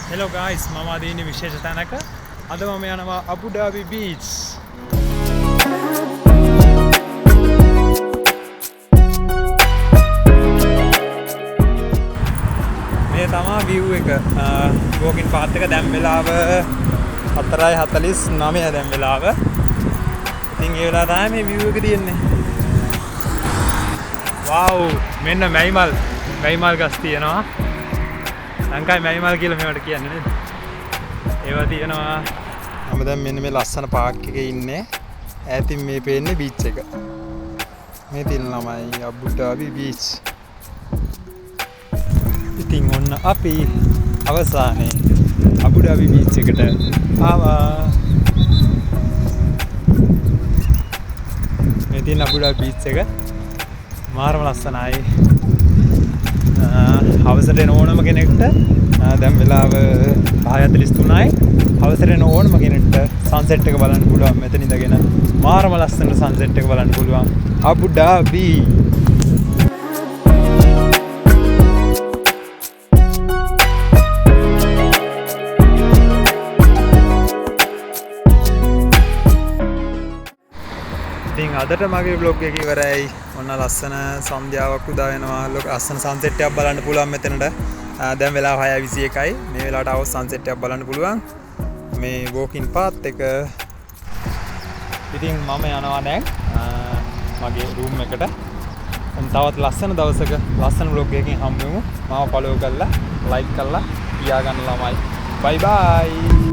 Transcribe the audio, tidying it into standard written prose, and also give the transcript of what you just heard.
Hello guys, මම අද ඉන්නේ විශේෂ තැනක. අද මම යනවා අබු ඩාබි බීච්. මේ තමයි view එක. walking path එක දැන් වෙලාව 4:49 දැන් වෙලාව. ඉතින් ඒ වෙලාව තමයි මේ view එක තියෙන්නේ. wow, මෙන්න මැයිමල් ගස් තියෙනවා. ලංකාවේ මැයිමල් කියලා මේවට කියන්නේ නේද? ඒවා තියෙනවා. මම දැන් මෙන්න මේ ලස්සන පාර්ක් එකේ ඉන්නේ. ඈතින් මේ පේන්නේ බීච් එක. මේ තියෙන ළමයි අබු ඩාබි බීච්. ඉතින් ඔන්න අපි අවසානයේ අබු ඩාබි බීච් එකට ආවා. මේ තියෙන අබු ඩාබි බීච් එක මාරම ලස්සනයි. අවසර එන ඕනම කෙනෙක්ට දැන් වෙලාව 5:43යි. අවසර එන ඕනම කෙනෙක්ට සන්සෙට් එක බලන්න පුළුවන් මෙතන ඉඳගෙන. මාරම ලස්සන සන්සෙට් එක බලන්න පුළුවන් අබු ඩාබි. ඉතින් අදට මගේ vlog එක ඉවරයි. ඔන්න ලස්සන සන්ධ්‍යාවක් උදා වෙනවා. ලස්සන සන්සෙට් එකක් බලන්න පුළුවන් මෙතනට. දැන් වෙලාව 6:21යි. මේ වෙලාවට ආව සන්සෙට් එකක් බලන්න පුළුවන්. මේ walking path එක. ඉතින් මම යනවා දැන් මගේ room එකට. තවත් ලස්සන දවසක ලස්සන vlog එකකින් හම්බ වෙමු. මාව follow කරලා like කරලා තියාගන්න ළමයි. bye bye.